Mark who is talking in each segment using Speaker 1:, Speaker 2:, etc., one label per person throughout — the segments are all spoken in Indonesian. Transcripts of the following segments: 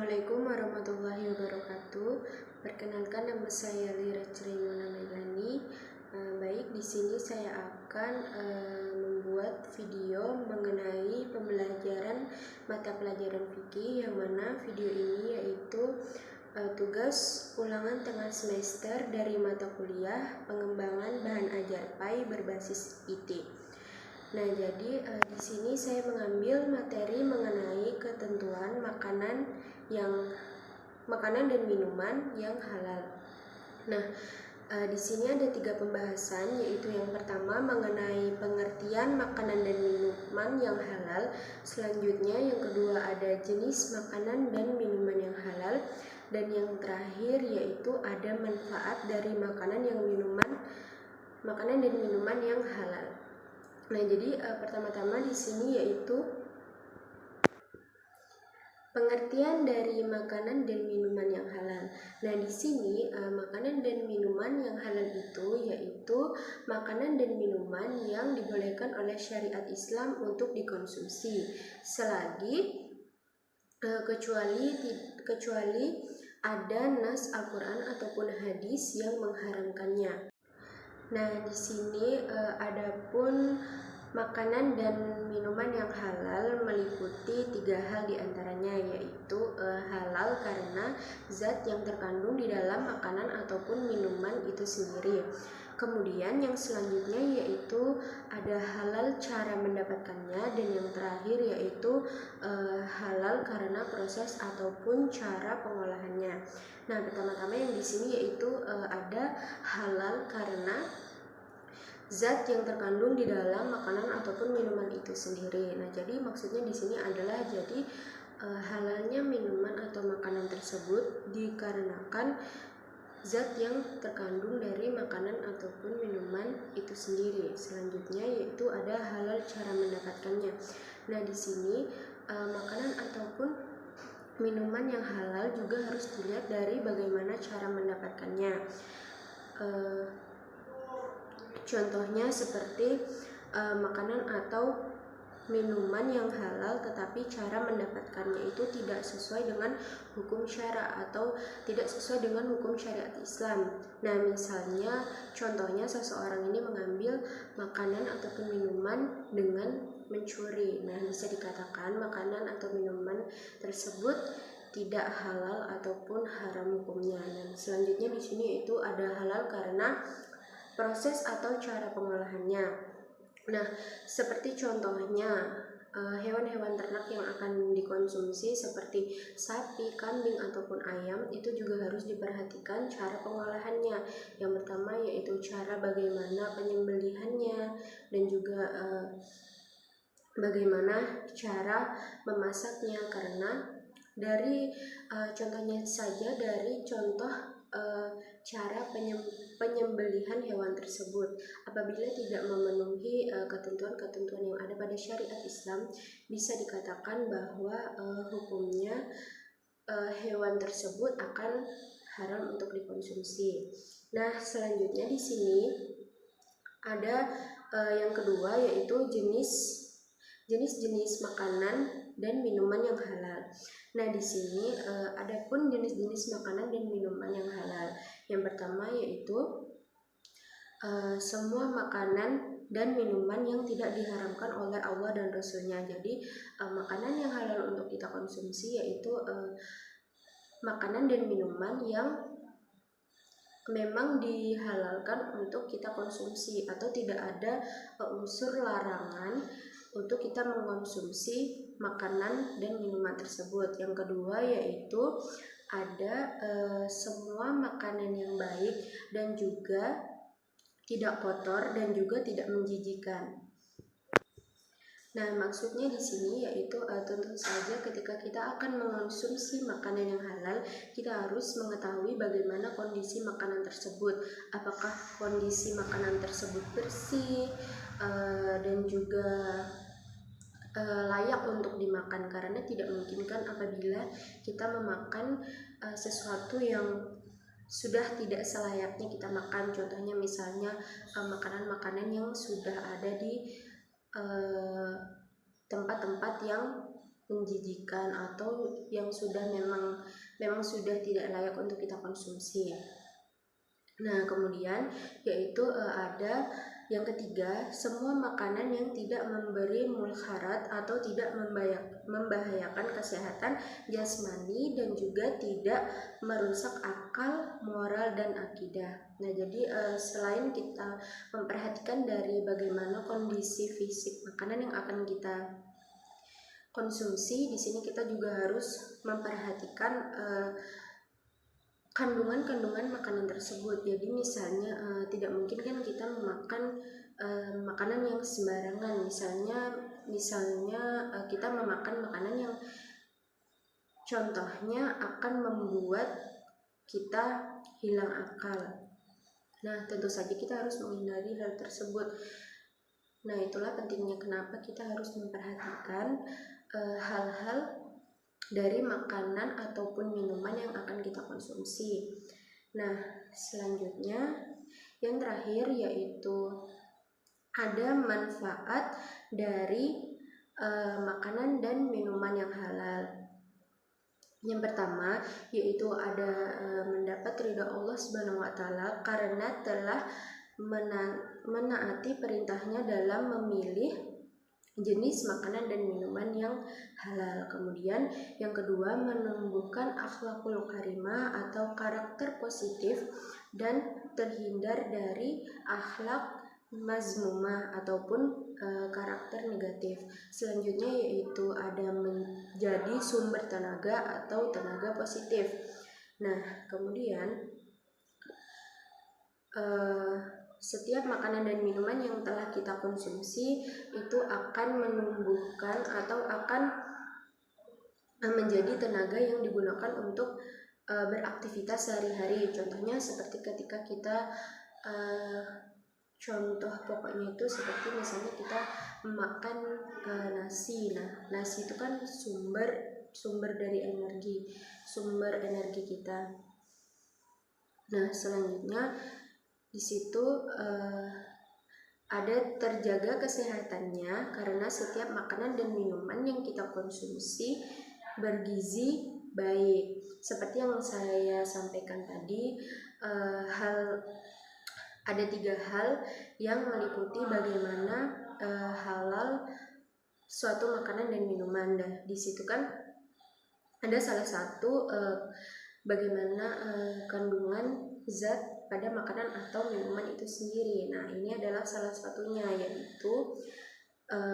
Speaker 1: Assalamualaikum warahmatullahi wabarakatuh. Perkenalkan, nama saya Lira Crimona Meilani. Baik, di sini saya akan membuat video mengenai pembelajaran mata pelajaran fikih, yang mana video ini yaitu tugas ulangan tengah semester dari mata kuliah pengembangan bahan ajar PAI berbasis IT. Nah, jadi di sini saya mengambil materi mengenai ketentuan makanan dan minuman yang halal. Nah, di sini ada 3 pembahasan, yaitu yang pertama mengenai pengertian makanan dan minuman yang halal. Selanjutnya yang kedua ada jenis makanan dan minuman yang halal, dan yang terakhir yaitu ada manfaat dari makanan dan minuman yang halal. Nah, jadi pertama-tama di sini yaitu pengertian dari makanan dan minuman yang halal. Nah, di sini makanan dan minuman yang halal itu yaitu makanan dan minuman yang dibolehkan oleh syariat Islam untuk dikonsumsi selagi kecuali ada nas Al-Qur'an ataupun hadis yang mengharamkannya. Nah, di sini adapun makanan dan minuman yang halal meliputi 3 hal diantaranya, yaitu halal karena zat yang terkandung di dalam makanan ataupun minuman itu sendiri. Kemudian yang selanjutnya yaitu ada halal cara mendapatkannya, dan yang terakhir yaitu halal karena proses ataupun cara pengolahannya. Nah, pertama-tama yang di sini yaitu ada halal karena zat yang terkandung di dalam makanan ataupun minuman itu sendiri. Nah, jadi maksudnya di sini adalah halalnya minuman atau makanan tersebut dikarenakan zat yang terkandung dari makanan ataupun minuman itu sendiri. Selanjutnya yaitu ada halal cara mendapatkannya. Nah, di sini makanan ataupun minuman yang halal juga harus dilihat dari bagaimana cara mendapatkannya. Contohnya seperti makanan atau minuman yang halal tetapi cara mendapatkannya itu tidak sesuai dengan hukum syara atau tidak sesuai dengan hukum syariat Islam. Nah, misalnya contohnya seseorang ini mengambil makanan ataupun minuman dengan mencuri. Nah, bisa dikatakan makanan atau minuman tersebut tidak halal ataupun haram hukumnya. Dan selanjutnya di sini itu ada halal karena proses atau cara pengolahannya. Nah, seperti contohnya hewan-hewan ternak yang akan dikonsumsi seperti sapi, kambing ataupun ayam itu juga harus diperhatikan cara pengolahannya. Yang pertama yaitu cara bagaimana penyembelihannya, dan juga bagaimana cara memasaknya, karena dari contohnya saja dari contoh cara penyembelihan hewan tersebut, apabila tidak memenuhi ketentuan-ketentuan yang ada pada syariat Islam, bisa dikatakan bahwa hukumnya hewan tersebut akan haram untuk dikonsumsi. Nah, selanjutnya di sini ada yang kedua yaitu jenis-jenis makanan dan minuman yang halal. Nah, di sini adapun jenis-jenis makanan dan minuman yang halal. Yang pertama yaitu semua makanan dan minuman yang tidak diharamkan oleh Allah dan Rasulnya. Jadi makanan yang halal untuk kita konsumsi yaitu makanan dan minuman yang memang dihalalkan untuk kita konsumsi atau tidak ada unsur larangan untuk kita mengonsumsi makanan dan minuman tersebut. Yang kedua yaitu ada semua makanan yang baik dan juga tidak kotor dan juga tidak menjijikkan. Nah, maksudnya di sini yaitu tentu saja ketika kita akan mengonsumsi makanan yang halal, kita harus mengetahui bagaimana kondisi makanan tersebut. Apakah kondisi makanan tersebut bersih dan juga layak untuk dimakan, karena tidak memungkinkan apabila kita memakan sesuatu yang sudah tidak selayaknya kita makan. Contohnya misalnya makanan-makanan yang sudah ada di tempat-tempat yang menjijikan atau yang sudah memang sudah tidak layak untuk kita konsumsi. Nah, kemudian yaitu ada yang ketiga, semua makanan yang tidak memberi mukharat atau tidak membahayakan kesehatan jasmani dan juga tidak merusak akal, moral, dan akidah. Nah, jadi selain kita memperhatikan dari bagaimana kondisi fisik makanan yang akan kita konsumsi, di sini kita juga harus memperhatikan kandungan kandungan tersebut. Jadi misalnya tidak mungkin kan kita memakan makanan yang sembarangan. Misalnya kita memakan makanan yang contohnya akan membuat kita hilang akal. Nah, tentu saja kita harus menghindari hal tersebut. Nah, itulah pentingnya kenapa kita harus memperhatikan hal-hal dari makanan ataupun minuman yang akan kita konsumsi. Nah, selanjutnya yang terakhir yaitu ada manfaat dari makanan dan minuman yang halal. Yang pertama yaitu ada mendapat ridha Allah Subhanahu wa taala karena telah menaati perintahnya dalam memilih jenis makanan dan minuman yang halal. Kemudian yang kedua menumbuhkan akhlakul karimah atau karakter positif dan terhindar dari akhlak mazmumah ataupun karakter negatif. Selanjutnya yaitu ada menjadi sumber tenaga atau tenaga positif. Nah, kemudian setiap makanan dan minuman yang telah kita konsumsi itu akan menumbuhkan atau akan menjadi tenaga yang digunakan untuk beraktivitas sehari-hari. Contohnya seperti ketika kita contoh pokoknya itu seperti misalnya kita makan nasi. Nah, nasi itu kan sumber dari energi, sumber energi kita. Nah, selanjutnya di situ ada terjaga kesehatannya karena setiap makanan dan minuman yang kita konsumsi bergizi baik. Seperti yang saya sampaikan tadi, ada 3 hal yang meliputi bagaimana halal suatu makanan dan minuman. Dan di situ kan ada salah satu bagaimana kandungan zat pada makanan atau minuman itu sendiri. Nah, ini adalah salah satunya yaitu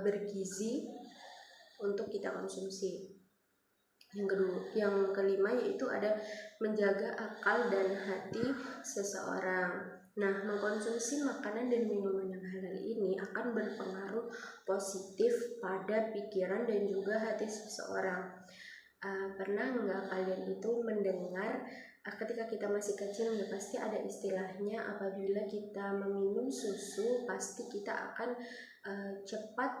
Speaker 1: bergizi untuk kita konsumsi. Yang kelima yaitu ada menjaga akal dan hati seseorang. Nah, mengkonsumsi makanan dan minuman yang halal ini akan berpengaruh positif pada pikiran dan juga hati seseorang. Pernah nggak kalian itu mendengar ketika kita masih kecil ya pasti ada istilahnya apabila kita meminum susu pasti kita akan cepat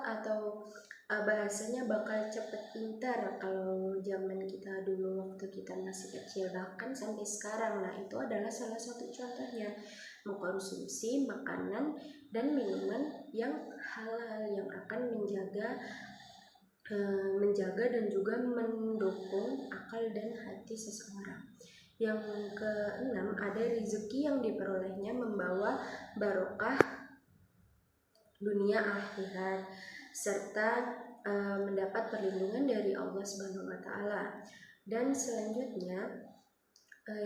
Speaker 1: atau bahasanya bakal cepat pintar kalau zaman kita dulu waktu kita masih kecil, bahkan sampai sekarang. Nah, itu adalah salah satu contohnya mengkonsumsi makanan dan minuman yang halal yang akan menjaga dan juga mendukung akal dan hati seseorang. Yang keenam ada rezeki yang diperolehnya membawa barokah dunia akhirat serta mendapat perlindungan dari Allah Subhanahu wa taala. Dan selanjutnya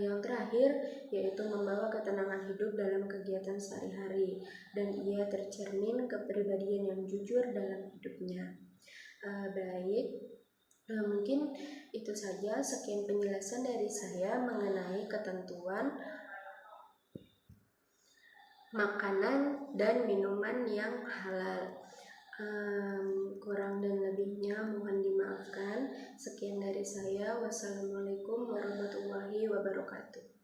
Speaker 1: yang terakhir yaitu membawa ketenangan hidup dalam kegiatan sehari-hari dan ia tercermin kepribadian yang jujur dalam hidupnya. Baik, mungkin itu saja sekian penjelasan dari saya mengenai ketentuan makanan dan minuman yang halal. Kurang dan lebihnya mohon dimaafkan. Sekian dari saya. Wassalamualaikum warahmatullahi wabarakatuh.